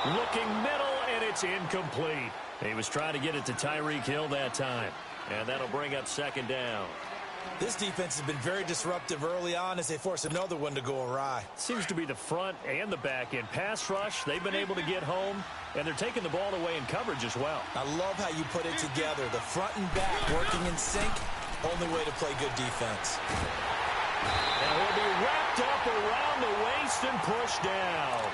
Looking middle, and it's incomplete. He was trying to get it to Tyreek Hill that time. And that'll bring up second down. This defense has been very disruptive early on as they force another one to go awry. Seems to be the front and the back end. Pass rush, they've been able to get home, and they're taking the ball away in coverage as well. I love how you put it together. The front and back working in sync. Only way to play good defense. And he'll be wrapped up around the waist and pushed down.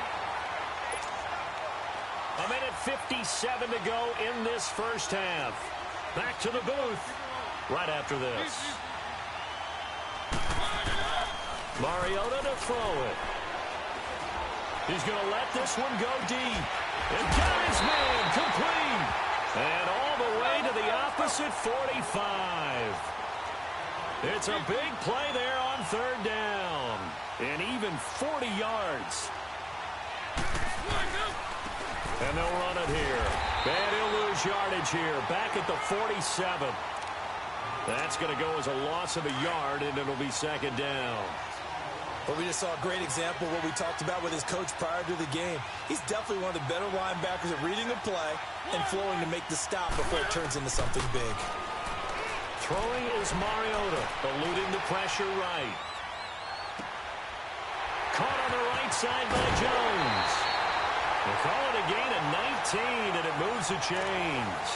A minute 57 to go in this first half. Back to the booth right after this. Mariota to throw it. He's going to let this one go deep. And got his man complete. And all the way to the opposite 45. It's a big play there on third down. And even 40 yards. And they'll run it here. And he'll lose yardage here. Back at the 47. That's going to go as a loss of a yard, and it'll be second down. But we just saw a great example of what we talked about with his coach prior to the game. He's definitely one of the better linebackers at reading a play and flowing to make the stop before it turns into something big. Throwing is Mariota, eluding the pressure right. Caught on the right side by Jones. They call it a gain of 19, and it moves the chains.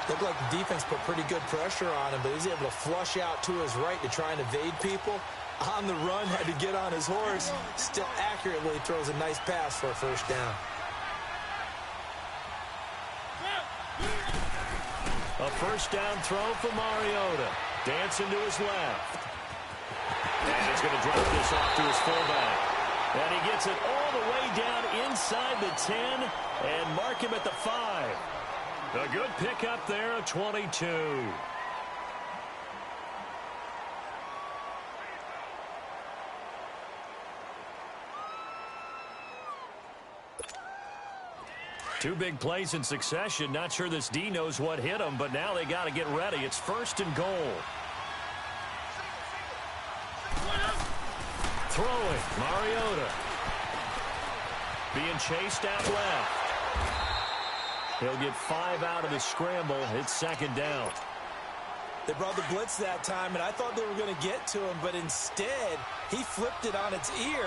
Looked like the defense put pretty good pressure on him, but he's able to flush out to his right to try and evade people. On the run, had to get on his horse. Still accurately throws a nice pass for a first down. A first down throw for Mariota. Dancing to his left. And he's going to drop this off to his fullback. And he gets it all the way down inside the 10 and mark him at the 5. A good pickup there, a 22. Two big plays in succession. Not sure this D knows what hit him, but now they got to get ready. It's first and goal. Throwing, Mariota. Being chased out left. He'll get 5 out of the scramble. It's second down. They brought the blitz that time, and I thought they were going to get to him, but instead, he flipped it on its ear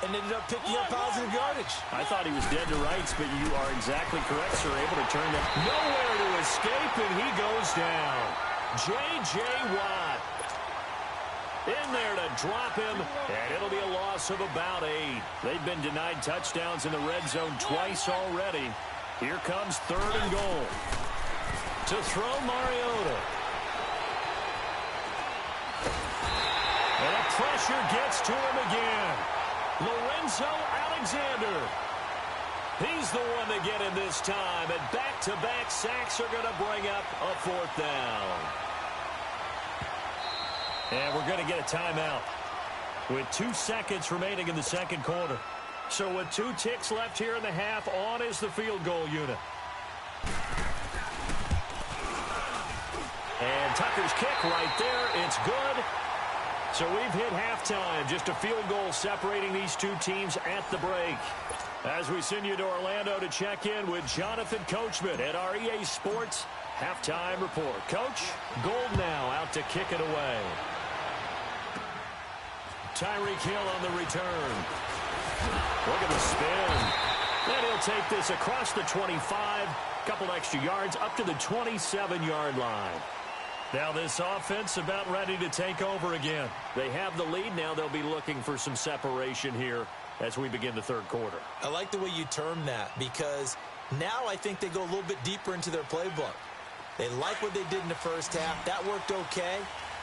and ended up picking up positive yardage. I thought he was dead to rights, but you are exactly correct, sir. Able to turn that. Nowhere to escape, and he goes down. J.J. Watt in there to drop him, and it'll be a loss of about 8. They've been denied touchdowns in the red zone twice already. Here comes third and goal. To throw Mariota. And the pressure gets to him again. Lorenzo Alexander. He's the one to get in this time. And back-to-back sacks are going to bring up a fourth down. And we're going to get a timeout with 2 seconds remaining in the second quarter. So with 2 ticks left here in the half, on is the field goal unit. And Tucker's kick right there. It's good. So we've hit halftime. Just a field goal separating these two teams at the break. As we send you to Orlando to check in with Jonathan Coachman at our EA Sports Halftime Report. Coach, Gold now out to kick it away. Tyreek Hill on the return. Look at the spin. And he'll take this across the 25. Couple extra yards up to the 27-yard line. Now this offense about ready to take over again. They have the lead. Now they'll be looking for some separation here as we begin the third quarter. I like the way you term that because now I think they go a little bit deeper into their playbook. They like what they did in the first half. That worked okay.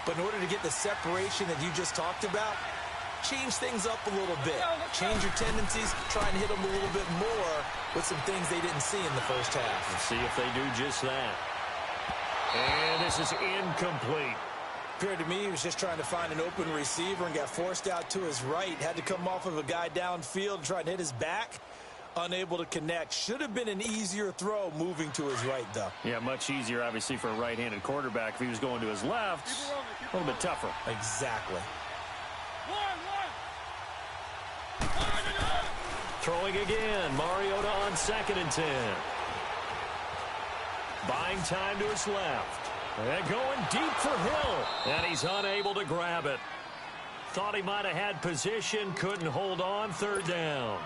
But in order to get the separation that you just talked about, change things up a little bit. Change your tendencies. Try and hit them a little bit more with some things they didn't see in the first half. Let's see if they do just that. And this is incomplete. Appeared to me he was just trying to find an open receiver and got forced out to his right. Had to come off of a guy downfield and try and hit his back. Unable to connect. Should have been an easier throw moving to his right, though. Yeah, much easier, obviously, for a right-handed quarterback. If he was going to his left, a little bit tougher. Exactly. Throwing again. Mariota on on 2nd and 10. Buying time to his left. And going deep for Hill. And he's unable to grab it. Thought he might have had position. Couldn't hold on. 3rd down.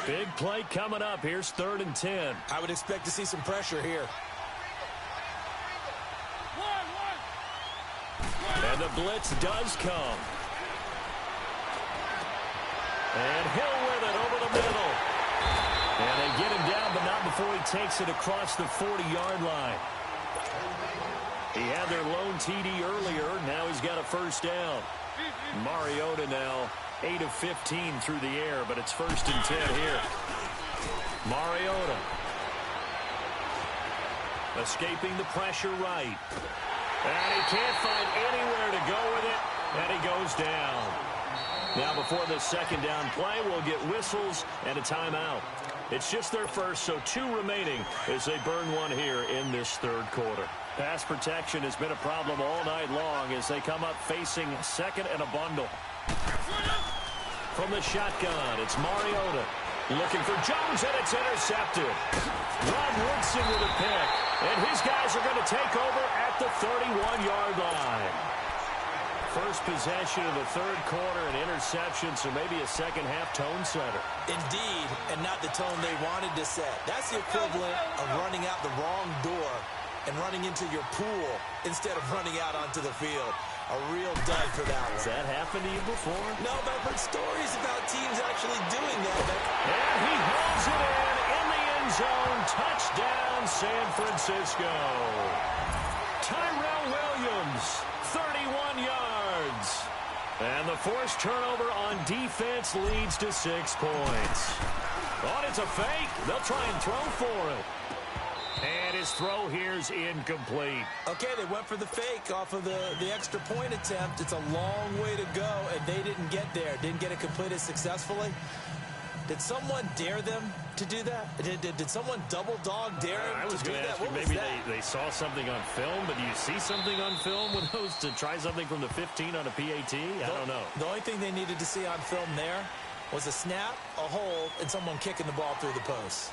Big play coming up. Here's 3rd and 10. I would expect to see some pressure here. And the blitz does come. And Hill with it over the middle. And they get him down, but not before he takes it across the 40-yard line. He had their lone TD earlier. Now he's got a 1st down. Mariota now 8 of 15 through the air, but it's 1st and 10 here. Mariota escaping the pressure right. And he can't find anywhere to go with it, and he goes down. Now before the 2nd down play, we'll get whistles and a timeout. It's just their first, so 2 remaining as they burn one here in this 3rd quarter. Pass protection has been a problem all night long as they come up facing 2nd and a bundle. From the shotgun, it's Mariota. Looking for Jones, and it's intercepted. Rod Woodson with a pick. And his guys are going to take over at the 31-yard line. First possession of the 3rd quarter, an interception, so maybe a second-half tone setter. Indeed, and not the tone they wanted to set. That's the equivalent of running out the wrong door and running into your pool instead of running out onto the field. A real dud for that one. Has that happened to you before? No, but I've heard stories about teams actually doing that. And he hauls it in the end zone. Touchdown, San Francisco. Tyrell Williams, 31 yards. And the forced turnover on defense leads to 6 points. Oh, it's a fake. They'll try and throw for it. And his throw here is incomplete. Okay, they went for the fake off of the extra point attempt. It's a long way to go, and they didn't get there. Didn't get it completed successfully. Did someone dare them to do that? Did someone double dog dare them to do that? I was going to ask you, maybe they saw something on film, but do you see something on film with those to try something from the 15 on a PAT? I don't know. The only thing they needed to see on film there was a snap, a hold, and someone kicking the ball through the post.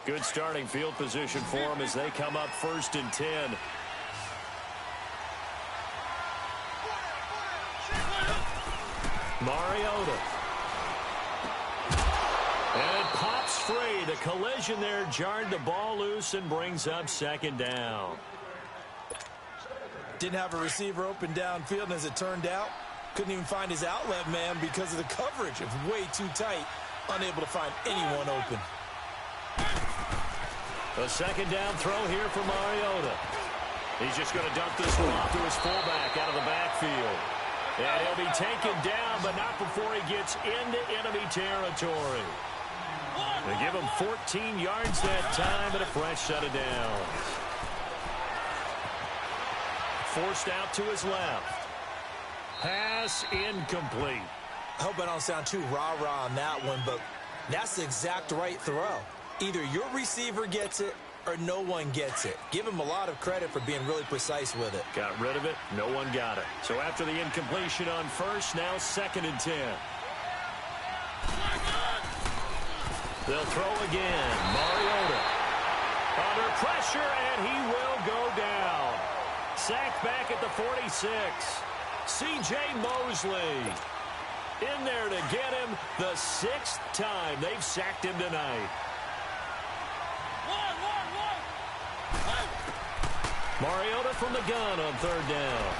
Good starting field position for them as they come up 1st and 10. Mariota. And it pops free. The collision there jarred the ball loose and brings up 2nd down. Didn't have a receiver open downfield, and as it turned out, couldn't even find his outlet man because of the coverage. It was way too tight, unable to find anyone open. A 2nd down throw here for Mariota. He's just going to dump this one off to his fullback out of the backfield. And he'll be taken down, but not before he gets into enemy territory. They give him 14 yards that time, but a fresh set of downs. Forced out to his left. Pass incomplete. I hope I don't sound too rah-rah on that one, but that's the exact right throw. Either your receiver gets it or no one gets it. Give him a lot of credit for being really precise with it. Got rid of it. No one got it. So after the incompletion on 1st, now 2nd and 10. They'll throw again. Mariota under pressure, and he will go down. Sacked back at the 46. C.J. Mosley in there to get him the 6th time they've sacked him tonight. Mariota from the gun on 3rd down.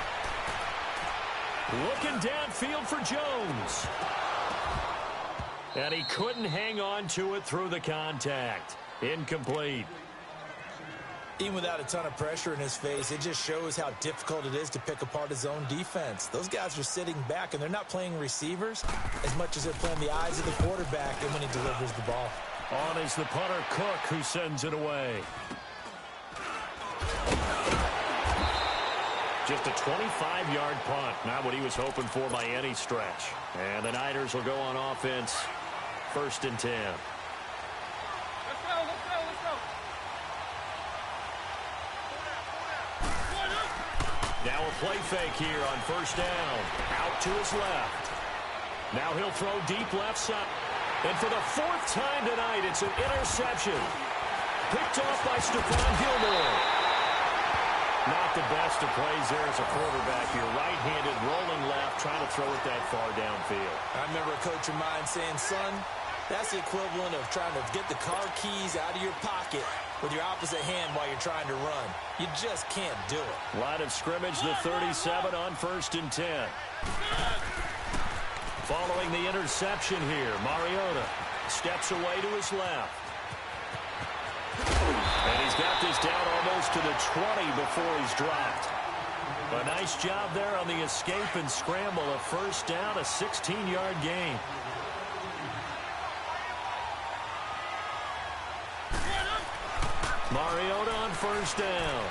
Looking downfield for Jones. And he couldn't hang on to it through the contact. Incomplete. Even without a ton of pressure in his face, it just shows how difficult it is to pick apart his own defense. Those guys are sitting back, and they're not playing receivers as much as they're playing the eyes of the quarterback and when he delivers the ball. On is the punter, Cook, who sends it away. Just a 25-yard punt. Not what he was hoping for by any stretch. And the Niners will go on offense. 1st and 10. Let's go. Now a play fake here on 1st down. Out to his left. Now he'll throw deep left side. And for the fourth time tonight, it's an interception. Picked off by Stephon Gilmore. Not the best of plays there as a quarterback here. Right-handed, rolling left, trying to throw it that far downfield. I remember a coach of mine saying, son, that's the equivalent of trying to get the car keys out of your pocket with your opposite hand while you're trying to run. You just can't do it. Line of scrimmage, the 37 on 1st and 10. Following the interception here, Mariota steps away to his left. And he's got this down almost to the 20 before he's dropped. A nice job there on the escape and scramble. A first down, a 16-yard gain. Mariota on first down.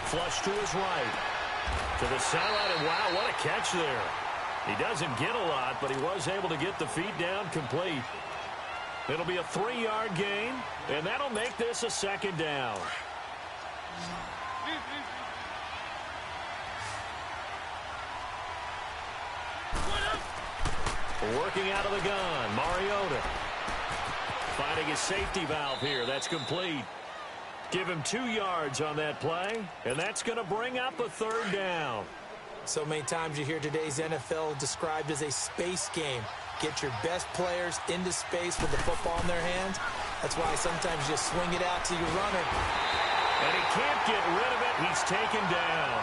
Flush to his right. To the sideline, and wow, what a catch there. He doesn't get a lot, but he was able to get the feet down complete. It'll be a 3-yard gain, and that'll make this a second down. Working out of the gun, Mariota. Finding his safety valve here. That's complete. Give him 2 yards on that play, and that's going to bring up a third down. So many times you hear today's NFL described as a space game. Get your best players into space with the football in their hands. That's why sometimes you just swing it out to your runner. And he can't get rid of it. He's taken down.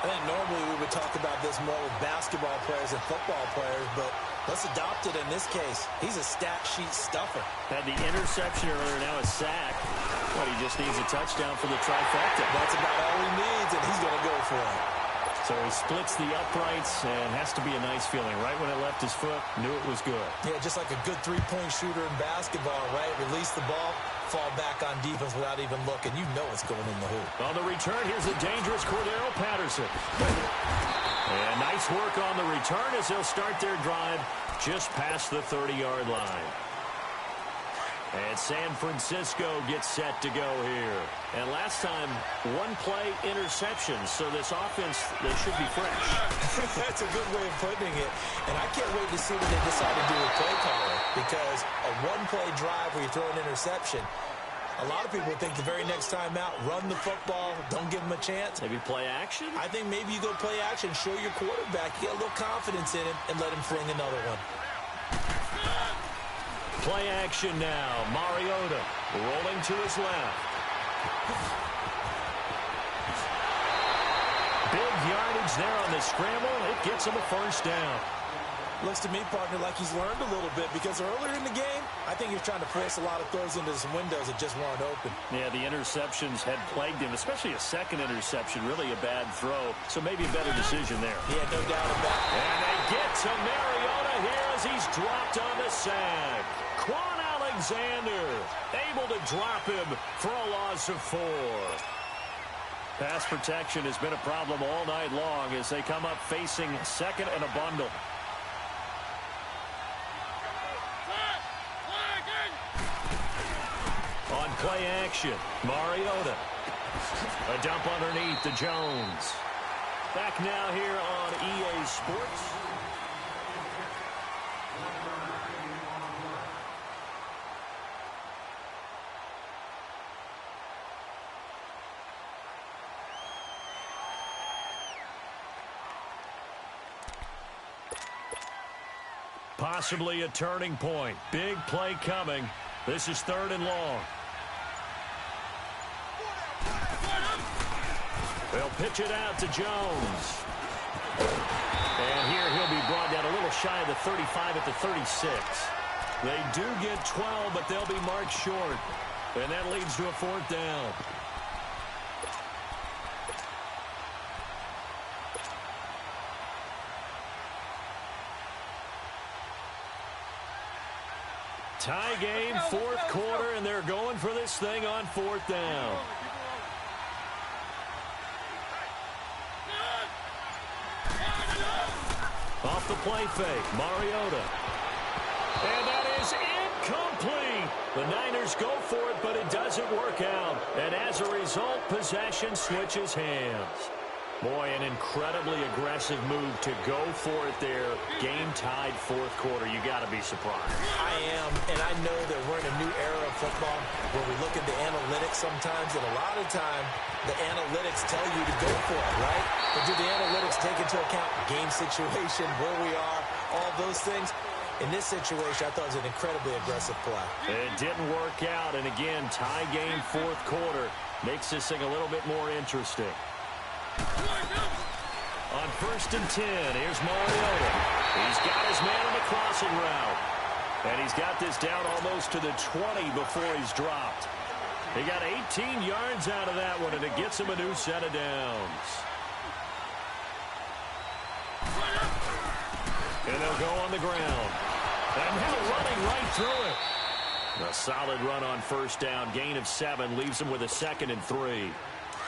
I think normally we would talk about this more with basketball players and football players, but let's adopt it in this case. He's a stat sheet stuffer. Had the interception earlier, now a sack. But he just needs a touchdown for the trifecta. That's about all he needs, and he's going to go for it. So he splits the uprights, and has to be a nice feeling. Right when it left his foot, knew it was good. Yeah, just like a good three-point shooter in basketball, right? Release the ball, fall back on defense without even looking. You know it's going in the hoop. On the return, here's a dangerous Cordero Patterson. And nice work on the return as they'll start their drive just past the 30-yard line. And San Francisco gets set to go here. And last time, 1-play interception. So this offense, they should be fresh. That's a good way of putting it. And I can't wait to see what they decide to do with play calling. Because a 1-play drive where you throw an interception, a lot of people think the very next time out, run the football, don't give them a chance. Maybe play action? I think maybe you go play action, show your quarterback, you get a little confidence in him, and let him fling another one. Play action now. Mariota rolling to his left. Big yardage there on the scramble. It gets him a first down. Looks to me, partner, like he's learned a little bit because earlier in the game, I think he was trying to force a lot of throws into some windows that just weren't open. Yeah, the interceptions had plagued him, especially a second interception, really a bad throw. So maybe a better decision there. Yeah, no doubt about it. And they get to Mariota here as he's dropped on the sack. Quan Alexander able to drop him for a loss of 4. Pass protection has been a problem all night long as they come up facing second and a bundle. On play action, Mariota. A dump underneath to Jones. Back now here on EA Sports. Possibly a turning point. Big play coming. This is 3rd and long. They'll pitch it out to Jones. And here he'll be brought down a little shy of the 35 at the 36. They do get 12, but they'll be marked short. And that leads to a 4th down. Tie game, 4th quarter, and they're going for this thing on 4th down. Off the play fake, Mariota. And that is incomplete. The Niners go for it, but it doesn't work out. And as a result, possession switches hands. Boy, an incredibly aggressive move to go for it there. Game-tied fourth quarter. You got to be surprised. I am, and I know that we're in a new era of football where we look at the analytics sometimes, and a lot of the time the analytics tell you to go for it, right? But do the analytics take into account game situation, where we are, all those things? In this situation, I thought it was an incredibly aggressive play. It didn't work out, and again, tie game fourth quarter makes this thing a little bit more interesting. On 1st and 10, here's Mariota. He's got his man on the crossing route. And he's got this down almost to the 20 before he's dropped. He got 18 yards out of that one, and it gets him a new set of downs. And they'll go on the ground. And now running right through it. A solid run on 1st down. Gain of 7 leaves him with a 2nd and 3.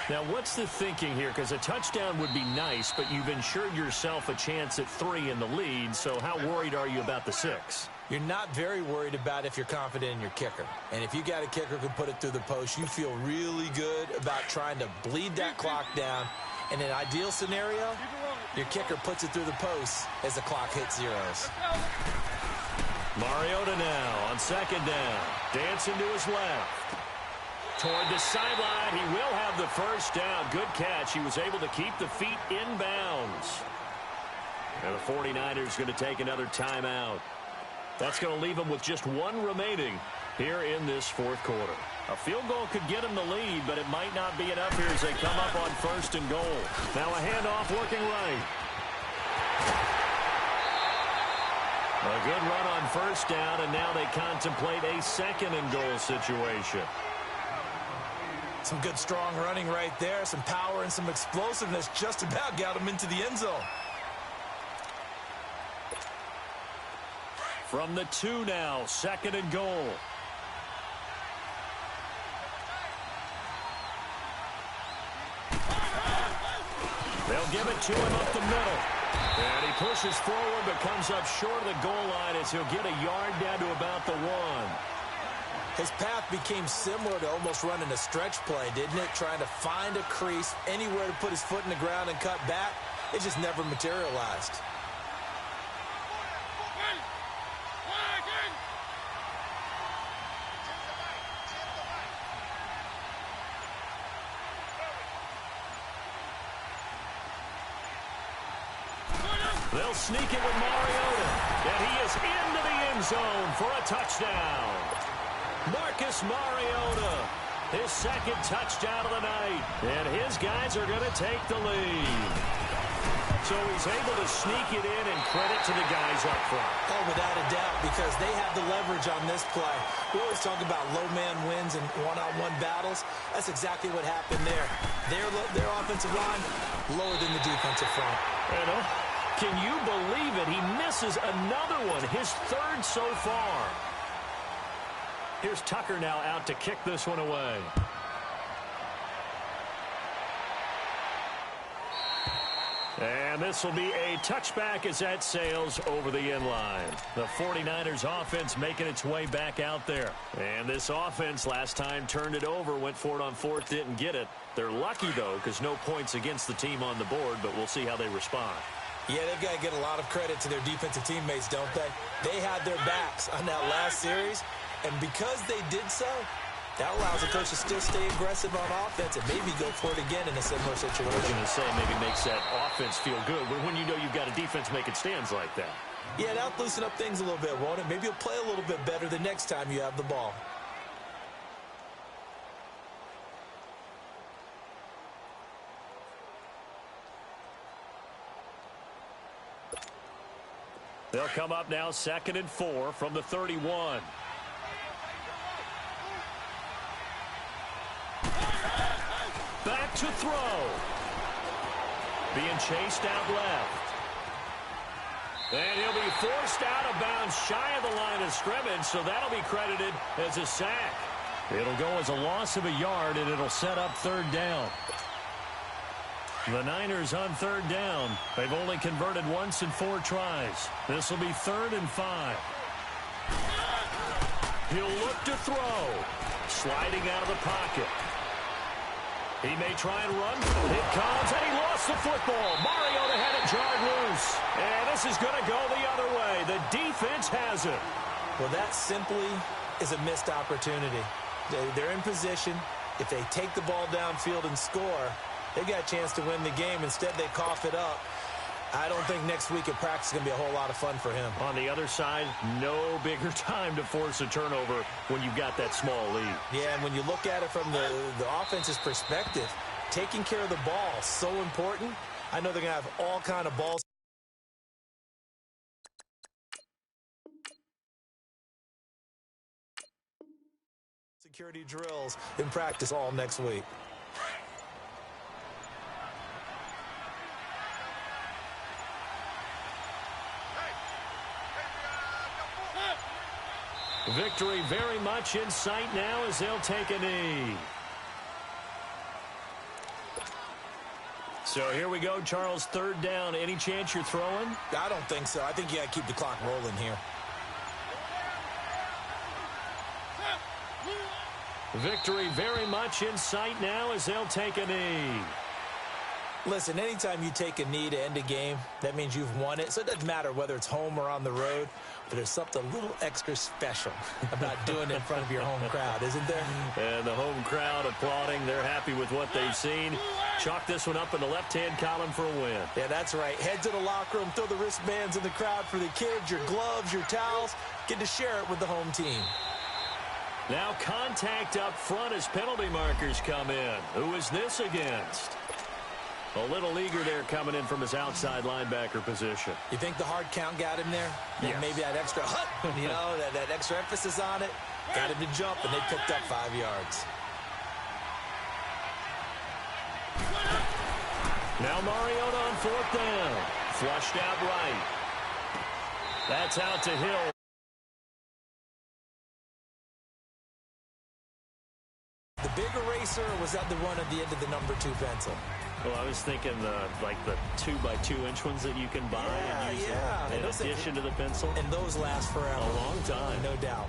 Now, what's the thinking here? Because a touchdown would be nice, but you've ensured yourself a chance at 3 in the lead, so how worried are you about the 6? You're not very worried about if you're confident in your kicker. And if you got a kicker who can put it through the post, you feel really good about trying to bleed that clock down. In an ideal scenario, your kicker puts it through the post as the clock hits zeros. Mariota now on 2nd down. Dancing to his left. Toward the sideline, he will have the 1st down. Good catch. He was able to keep the feet in bounds. And the 49ers going to take another timeout. That's going to leave him with just 1 remaining here in this fourth quarter. A field goal could get him the lead, but it might not be enough here as they come up on 1st and goal. Now a handoff working right. A good run on 1st down, and now they contemplate a 2nd and goal situation. Some good strong running right there, some power and some explosiveness just about got him into the end zone. From the 2 now, 2nd and goal. They'll give it to him up the middle. And he pushes forward but comes up short of the goal line as he'll get a yard down to about the 1. His path became similar to almost running a stretch play, didn't it? Trying to find a crease, anywhere to put his foot in the ground and cut back. It just never materialized. They'll sneak it with Mariota. And he is into the end zone for a touchdown. Marcus Mariota, his 2nd touchdown of the night. And his guys are going to take the lead. So he's able to sneak it in, and credit to the guys up front. Oh, without a doubt, because they have the leverage on this play. We always talk about low man wins and one-on-one battles. That's exactly what happened there. Their offensive line lower than the defensive front. Can you believe it? He misses another one, his 3rd so far. Here's Tucker now out to kick this one away. And this will be a touchback as that sails over the end line. The 49ers offense making its way back out there. And this offense last time turned it over, went for it on 4th, didn't get it. They're lucky, though, because no points against the team on the board, but we'll see how they respond. Yeah, they've got to get a lot of credit to their defensive teammates, don't they? They had their backs on that last series, and because they did so, that allows the coach to still stay aggressive on offense and maybe go for it again in a similar situation. I was going to say maybe makes that offense feel good when you know you've got a defense making stands like that. Yeah, that'll loosen up things a little bit, won't it? Maybe you'll play a little bit better the next time you have the ball. They'll come up now 2nd and 4 from the 31. Back to throw. Being chased out left. And he'll be forced out of bounds shy of the line of scrimmage, so that'll be credited as a sack. It'll go as a loss of a yard, and it'll set up 3rd down. The Niners on 3rd down. They've only converted once in 4 tries. This will be 3rd and 5. He'll look to throw. Sliding out of the pocket. He may try and run. It comes, and he lost the football. Mariota had it jarred loose. And this is going to go the other way. The defense has it. Well, that simply is a missed opportunity. They're in position. If they take the ball downfield and score, they got a chance to win the game. Instead, they cough it up. I don't think next week at practice is going to be a whole lot of fun for him. On the other side, no bigger time to force a turnover when you've got that small lead. Yeah, and when you look at it from the offense's perspective, taking care of the ball is so important. I know they're going to have all kind of balls. Security drills in practice all next week. Victory very much in sight now as they'll take a knee. So here we go, Charles, third down. Any chance you're throwing? I don't think so. I think you got to keep the clock rolling here. Victory very much in sight now as they'll take a knee. Listen, anytime you take a knee to end a game, that means you've won it. So it doesn't matter whether it's home or on the road, but there's something a little extra special about doing it in front of your home crowd, isn't there? And the home crowd applauding. They're happy with what they've seen. Chalk this one up in the left-hand column for a win. Yeah, that's right. Head to the locker room, throw the wristbands in the crowd for the kids, your gloves, your towels. Get to share it with the home team. Now contact up front as penalty markers come in. Who is this against? A little eager there coming in from his outside linebacker position. You think the hard count got him there? Yes. Maybe that extra you know, that extra emphasis on it got him to jump, and they picked up 5 yards. Now Mariota on fourth down. Flushed out right. That's out to Hill. The big eraser, or was that the one at the end of the number 2 pencil? Well, I was thinking like the 2x2-inch ones that you can buy and use in addition to the pencil. And those last forever. A long time. No doubt.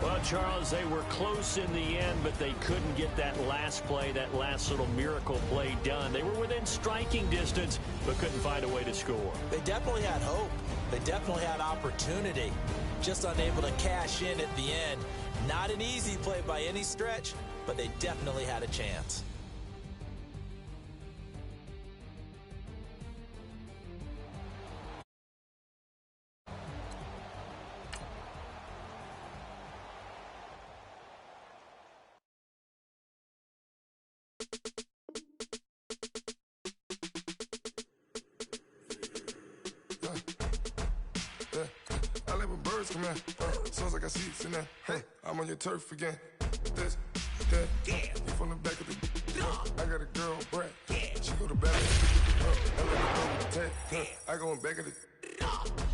Well, Charles, they were close in the end, but they couldn't get that last play, that last little miracle play done. They were within striking distance, but couldn't find a way to score. They definitely had hope. They definitely had opportunity. Just unable to cash in at the end. Not an easy play by any stretch, but they definitely had a chance. I live with birds come in. Sounds like I got seats in there. Hey, I'm on your turf again. This, that, you from the back of the. I got a girl, Brad. She go to bed. I let her go with the tag. I go in back of the.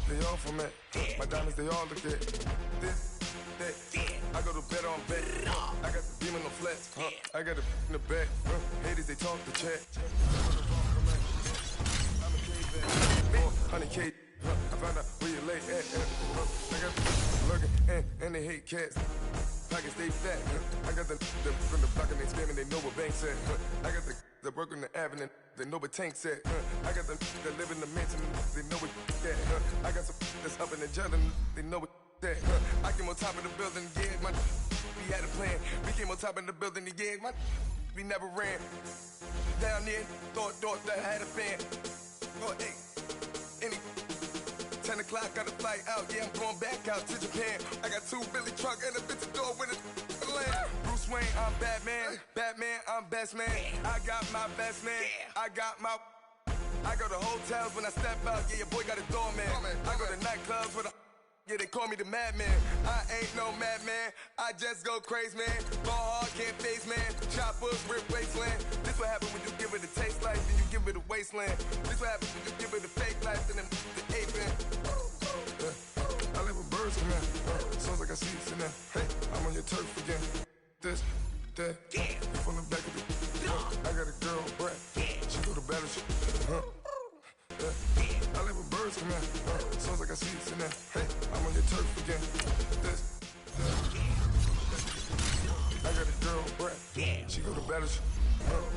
They all from it. My diamonds, they all look at. This, that. I go to bed on bed. I got the beam on the flat. I got it in the back. Haters, they talk the chat. I'm a caveman. 100K. I found out where you lay at. I got the lurking and they hate cats. Pockets stay fat. I got the from the block and they scamming, they know what banks at. I got the work on the avenue, they know what tanks at. I got the that live in the mansion, they know what that. I got some that's up in the jungle, they know what that. I came on top of the building, yeah, my we had a plan. We came on top of the building, yeah, my we never ran. Down there, thought that I had a fan. Oh, hey, any 10 o'clock, got a flight out, yeah, I'm going back out to Japan. I got 2 Billy truck and a bitch door with a land. Bruce Wayne, I'm Batman. Batman, I'm best man. I got my best man. I got my. I go to hotels when I step out, yeah, your boy got a doorman. I go to nightclubs with a. Yeah, they call me the madman. I ain't no madman. I just go crazy, man. Ball hard, can't face, man. Choppers, rip wasteland. This what happen when you give it a taste life, then you give it a wasteland. This what happen when you give it a fake life, and then the ape in. I live with birds come in. Sounds like I got seats in there. Hey, I'm on your turf again. This, that, you from the back of the. I got a girl, Brad. She go to battle. I live with birds come in. Sounds like I got seats in there. Hey, I'm on your turf again. This, I got a girl, Brad. She go to better.